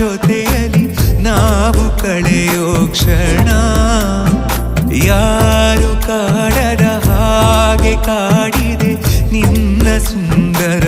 ಜೊತೆಯಲ್ಲಿ ನಾವು ಕಳೆಯೋ ಕ್ಷಣ ಯಾರು ಕಾಡದ ಹಾಗೆ ಕಾಡಿದೆ ನಿನ್ನ ಸುಂದರ